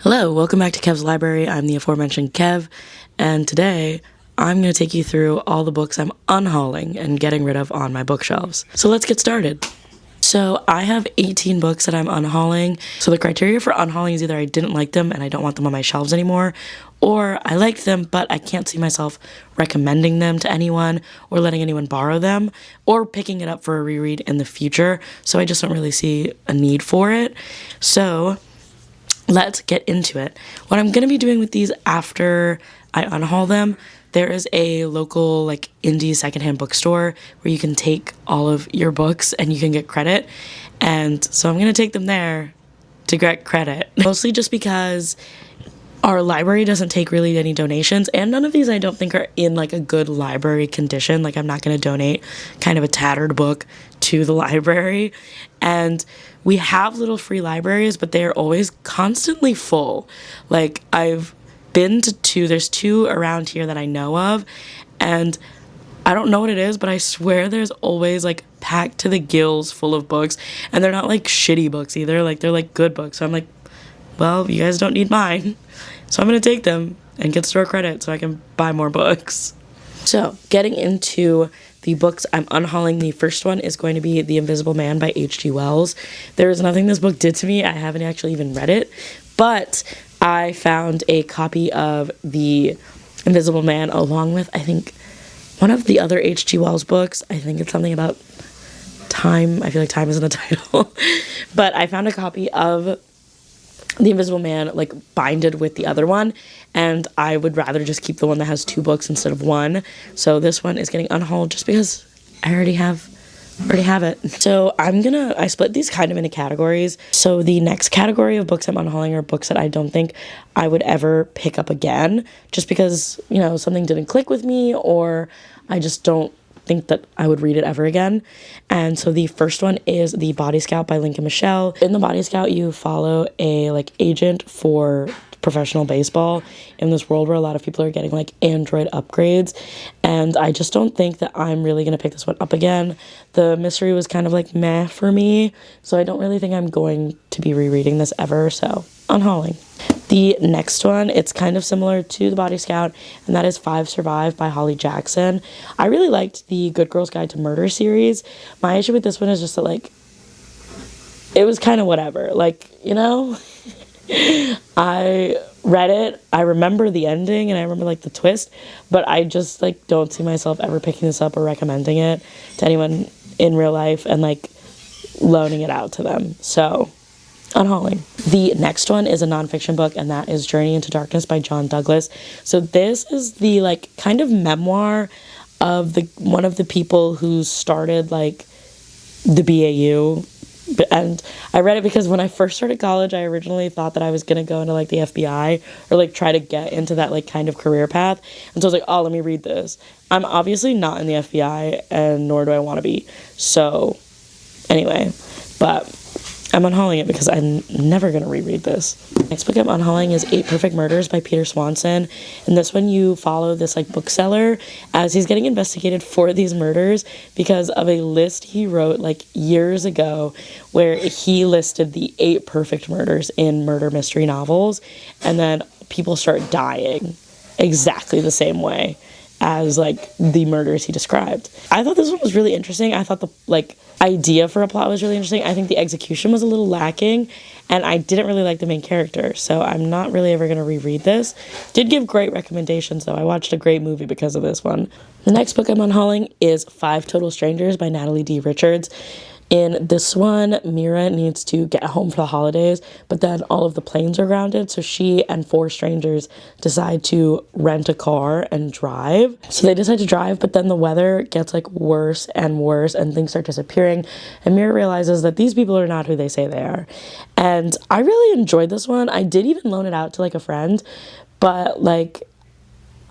Hello, welcome back to Kev's Library. I'm the aforementioned Kev, and today I'm going to take you through all the books I'm unhauling and getting rid of on my bookshelves. So let's get started. So I have 18 books that I'm unhauling. So the criteria for unhauling is either I didn't like them and I don't want them on my shelves anymore, or I liked them but I can't see myself recommending them to anyone or letting anyone borrow them or picking it up for a reread in the future. So I just don't really see a need for it. So let's get into it. What I'm going to be doing with these after I unhaul them, there is a local indie secondhand bookstore where you can take all of your books and you can get credit. And so I'm going to take them there to get credit. Mostly just because our library doesn't take really any donations, and none of these I don't think are in a good library condition. I'm not going to donate kind of a tattered book to the library. And we have little free libraries, but they are always constantly full. I've been to two, there's two around here that I know of, and I don't know what it is, but I swear there's always packed to the gills full of books, and they're not shitty books either. They're good books. So I'm well, you guys don't need mine. So I'm going to take them and get store credit so I can buy more books. So getting into the books I'm unhauling, the first one is going to be The Invisible Man by H.G. Wells. There is nothing this book did to me. I haven't actually even read it, but I found a copy of The Invisible Man along with, I think, one of the other H.G. Wells books. I think it's something about time. I feel like time is in the title. But I found a copy of The Invisible Man binded with the other one, and I would rather just keep the one that has two books instead of one. So this one is getting unhauled just because I already have it. So I split these kind of into categories. So the next category of books I'm unhauling are books that I don't think I would ever pick up again, just because something didn't click with me, or I just don't think that I would read it ever again. And so the first one is The Body Scout by Lincoln Michelle. In The Body Scout, you follow a agent for professional baseball in this world where a lot of people are getting Android upgrades, and I just don't think that I'm really going to pick this one up again. The mystery was kind of meh for me, so I don't really think I'm going to be rereading this ever, so unhauling. The next one, it's kind of similar to The Body Scout, and that is Five Survive by Holly Jackson. I really liked the Good Girl's Guide to Murder series. My issue with this one is just that, it was kind of whatever. I read it, I remember the ending, and I remember, the twist, but I just, don't see myself ever picking this up or recommending it to anyone in real life and, loaning it out to them. So unhauling. The next one is a nonfiction book, and that is Journey into Darkness by John Douglas. So this is the kind of memoir of one of the people who started the BAU. And I read it because when I first started college, I originally thought that I was going to go into the FBI or try to get into that kind of career path. And so I was oh, let me read this. I'm obviously not in the FBI, and nor do I want to be. So anyway, but I'm unhauling it because I'm never going to reread this. Next book I'm unhauling is 8 Perfect Murders by Peter Swanson. And this one, you follow this bookseller as he's getting investigated for these murders because of a list he wrote years ago where he listed the 8 perfect murders in murder mystery novels, and then people start dying exactly the same way as the murders he described. I thought this one was really interesting. I thought the idea for a plot was really interesting. I think the execution was a little lacking, and I didn't really like the main character, so I'm not really ever going to reread this. Did give great recommendations, though. I watched a great movie because of this one. The next book I'm unhauling is 5 Total Strangers by Natalie D. Richards. In this one, Mira needs to get home for the holidays, but then all of the planes are grounded, so she and 4 strangers decide to rent a car and drive. So they decide to drive, but then the weather gets worse and worse, and things start disappearing, and Mira realizes that these people are not who they say they are. And I really enjoyed this one. I did even loan it out to a friend, but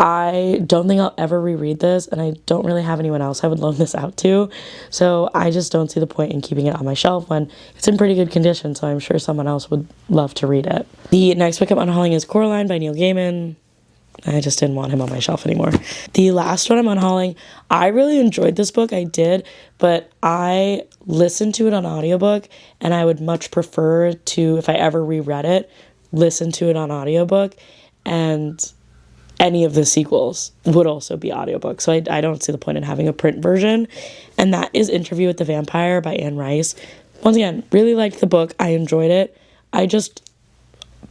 I don't think I'll ever reread this, and I don't really have anyone else I would loan this out to, so I just don't see the point in keeping it on my shelf when it's in pretty good condition, so I'm sure someone else would love to read it. The next book I'm unhauling is Coraline by Neil Gaiman. I just didn't want him on my shelf anymore. The last one I'm unhauling, I really enjoyed this book, I did, but I listened to it on audiobook, and I would much prefer to, if I ever reread it, listen to it on audiobook, and any of the sequels would also be audiobook. So I don't see the point in having a print version. And that is Interview with the Vampire by Anne Rice. Once again, really liked the book. I enjoyed it. I just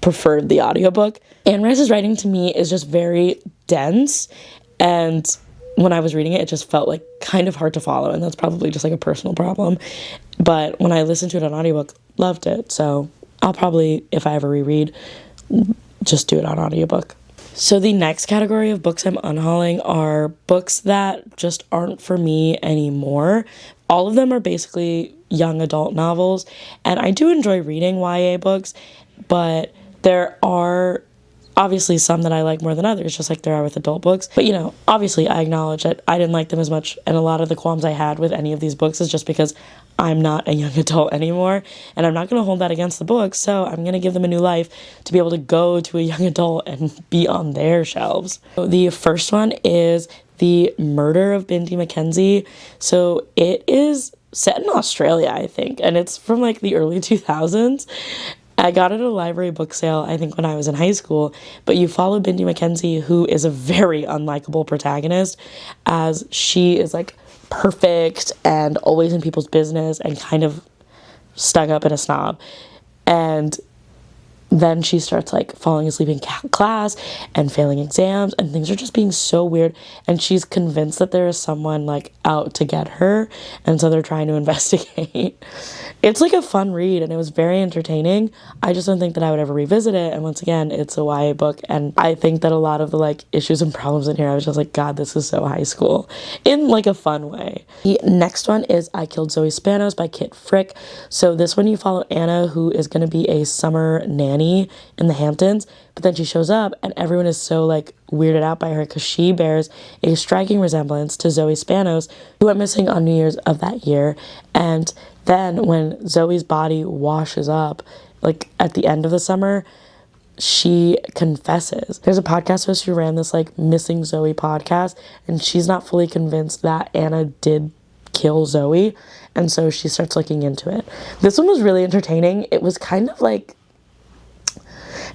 preferred the audiobook. Anne Rice's writing to me is just very dense, and when I was reading it, it just felt like kind of hard to follow, and that's probably just like a personal problem. But when I listened to it on audiobook, loved it. So I'll probably, if I ever reread, just do it on audiobook. So the next category of books I'm unhauling are books that just aren't for me anymore. All of them are basically young adult novels, and I do enjoy reading YA books, but there are obviously some that I like more than others, just like there are with adult books. But, obviously I acknowledge that I didn't like them as much, and a lot of the qualms I had with any of these books is just because I'm not a young adult anymore, and I'm not going to hold that against the books, so I'm going to give them a new life to be able to go to a young adult and be on their shelves. So the first one is The Murder of Bindi Mackenzie. So it is set in Australia, I think, and it's from like the early 2000s. I got it at a library book sale, I think, when I was in high school, but you follow Bindi Mackenzie, who is a very unlikable protagonist, as she is like perfect and always in people's business and kind of stuck up and a snob. And then she starts like falling asleep in class and failing exams, and things are just being so weird, and she's convinced that there is someone like out to get her, and so they're trying to investigate. It's like a fun read, and it was very entertaining. I just don't think that I would ever revisit it, and once again, it's a YA book, and I think that a lot of the like issues and problems in here, I was just like, God, this is so high school, in like a fun way. The next one is I Killed Zoe Spanos by Kit Frick. So this one you follow Anna, who is going to be a summer nanny in the Hamptons, but then she shows up and everyone is so like weirded out by her because she bears a striking resemblance to Zoe Spanos, who went missing on New Year's of that year. And then when Zoe's body washes up, like at the end of the summer, she confesses. There's a podcast host who ran this like Missing Zoe podcast, and she's not fully convinced that Anna did kill Zoe, and so she starts looking into it. This one was really entertaining. It was kind of like,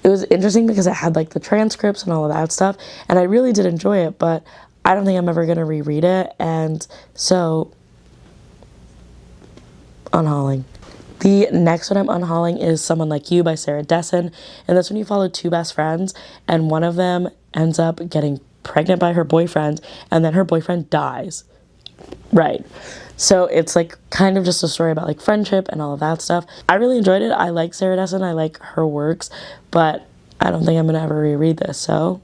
it was interesting because it had like the transcripts and all of that stuff, and I really did enjoy it, but I don't think I'm ever going to reread it, and so unhauling. The next one I'm unhauling is Someone Like You by Sarah Dessen, and this one you follow two best friends, and one of them ends up getting pregnant by her boyfriend, and then her boyfriend dies. Right. So it's like kind of just a story about like friendship and all of that stuff. I really enjoyed it. I like Sarah Dessen. I like her works, but I don't think I'm going to ever reread this. So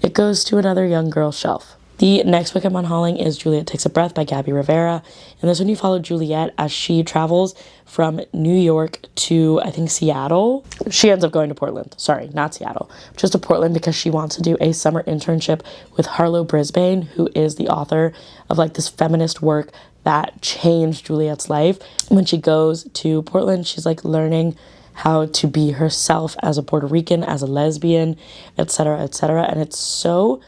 it goes to another young girl's shelf. The next book I'm unhauling is Juliet Takes a Breath by Gabby Rivera. And this one you follow Juliet as she travels from New York to, I think, Seattle. She ends up going to Portland. Sorry, not Seattle. Just to Portland because she wants to do a summer internship with Harlow Brisbane, who is the author of like this feminist work that changed Juliet's life. When she goes to Portland, she's like learning how to be herself as a Puerto Rican, as a lesbian, etc., etc. And it's so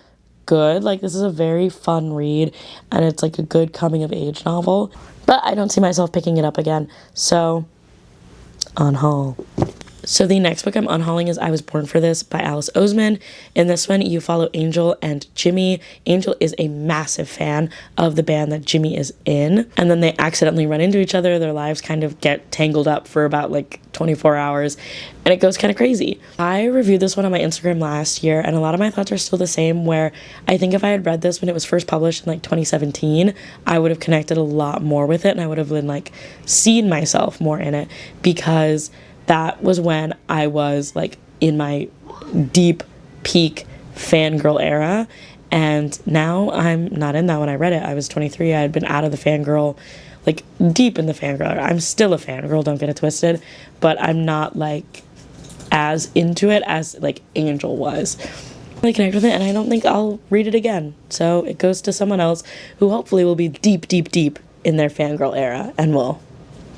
good. Like, this is a very fun read, and it's like a good coming of age novel, but I don't see myself picking it up again, so unhaul. So the next book I'm unhauling is I Was Born for This by Alice Oseman. In this one, you follow Angel and Jimmy. Angel is a massive fan of the band that Jimmy is in, and then they accidentally run into each other. Their lives kind of get tangled up for about like 24 hours, and it goes kind of crazy. I reviewed this one on my Instagram last year, and a lot of my thoughts are still the same, where I think if I had read this when it was first published in like 2017, I would have connected a lot more with it, and I would have been like seen myself more in it, because that was when I was like in my deep peak fangirl era, and now I'm not in that. When I read it, I was 23. I had been out of the fangirl, like deep in the fangirl era. I'm still a fangirl, don't get it twisted, but I'm not like as into it as like Angel was. I connect with it, and I don't think I'll read it again. So it goes to someone else who hopefully will be deep, deep, deep in their fangirl era and will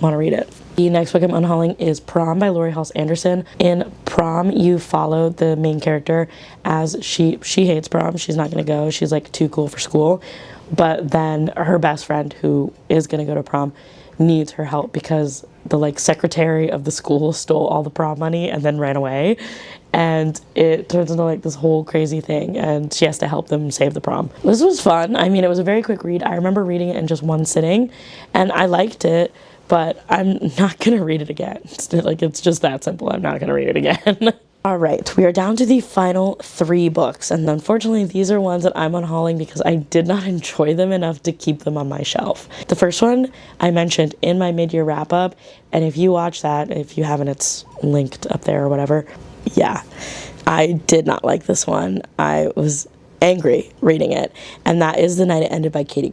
want to read it. The next book I'm unhauling is Prom by Laurie Halse Anderson. In Prom, you follow the main character as she hates prom. She's not going to go. She's like too cool for school. But then her best friend, who is going to go to prom, needs her help because the like secretary of the school stole all the prom money and then ran away, and it turns into like this whole crazy thing, and she has to help them save the prom. This was fun. I mean, it was a very quick read. I remember reading it in just one sitting, and I liked it, but I'm not gonna read it again. It's just that simple. I'm not gonna read it again. All right, we are down to the final 3 books, and unfortunately these are ones that I'm unhauling because I did not enjoy them enough to keep them on my shelf. The first one I mentioned in my mid-year wrap-up, and if you watch that, if you haven't, it's linked up there or whatever. Yeah, I did not like this one. I was angry reading it, and that is The Night It Ended by Katie.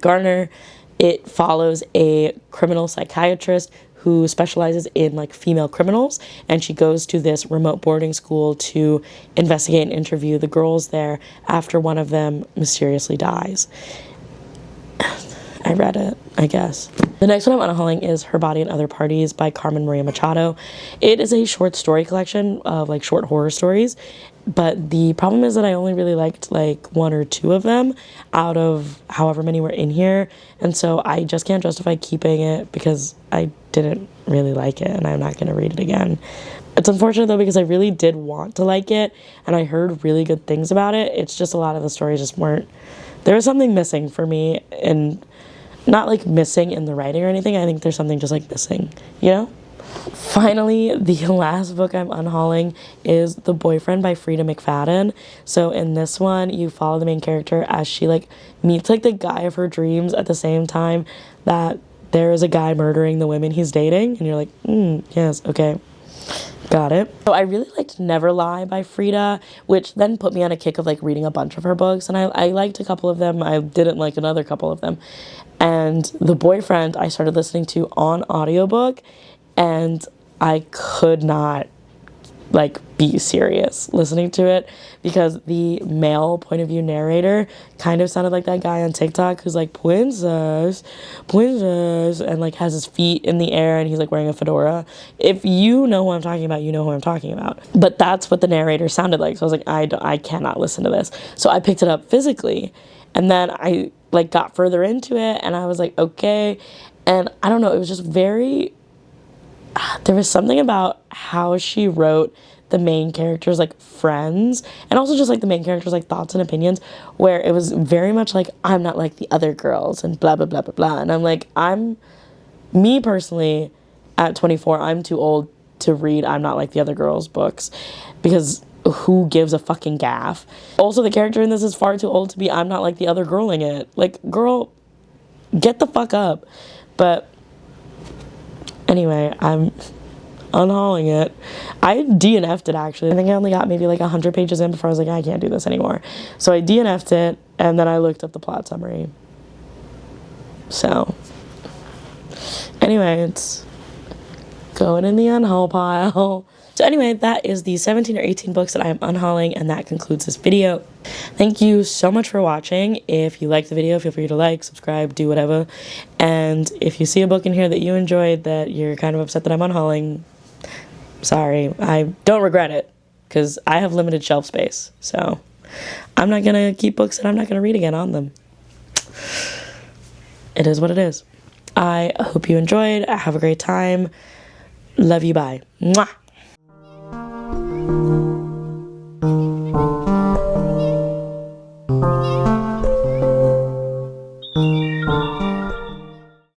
It follows a criminal psychiatrist who specializes in like female criminals, and she goes to this remote boarding school to investigate and interview the girls there after one of them mysteriously dies. I read it, I guess. The next one I'm unhauling is Her Body and Other Parties by Carmen Maria Machado. It is a short story collection of like short horror stories, but the problem is that I only really liked like 1 or 2 of them out of however many were in here, and so I just can't justify keeping it because I didn't really like it and I'm not going to read it again. It's unfortunate though because I really did want to like it and I heard really good things about it. It's just a lot of the stories just weren't, there was something missing for me, and not like missing in the writing or anything. I think there's something just like missing, you know? Finally, the last book I'm unhauling is The Boyfriend by Frida McFadden. So in this one, you follow the main character as she like meets like the guy of her dreams at the same time that there is a guy murdering the women he's dating, and you're like, yes, okay, got it. So I really liked Never Lie by Frida, which then put me on a kick of like reading a bunch of her books, and I liked a couple of them. I didn't like another couple of them. And The Boyfriend I started listening to on audiobook, and I could not like be serious listening to it because the male point of view narrator kind of sounded like that guy on TikTok who's like princess, and like has his feet in the air and he's like wearing a fedora. If you know who I'm talking about, you know who I'm talking about. But that's what the narrator sounded like. So I was like, I cannot listen to this. So I picked it up physically, and then I like got further into it and I was like, okay. And I don't know, it was just very, there was something about how she wrote the main characters like friends, and also just like the main characters like thoughts and opinions, where it was very much like, I'm not like the other girls and blah blah blah blah blah. And I'm like, me personally at 24, I'm too old to read I'm Not Like the Other Girls books, because who gives a fucking gaff? Also, the character in this is far too old to be I'm not like the other girling it. Like, girl, get the fuck up. But anyway, I'm unhauling it. I DNF'd it actually. I think I only got maybe like 100 pages in before I was like, I can't do this anymore. So I DNF'd it, and then I looked up the plot summary. So anyway, it's going in the unhaul pile. So anyway, that is the 17 or 18 books that I am unhauling, and that concludes this video. Thank you so much for watching. If you liked the video, feel free to like, subscribe, do whatever. And if you see a book in here that you enjoyed that you're kind of upset that I'm unhauling, sorry. I don't regret it, because I have limited shelf space. So I'm not going to keep books that I'm not going to read again on them. It is what it is. I hope you enjoyed. Have a great time. Love you. Bye. Mwah.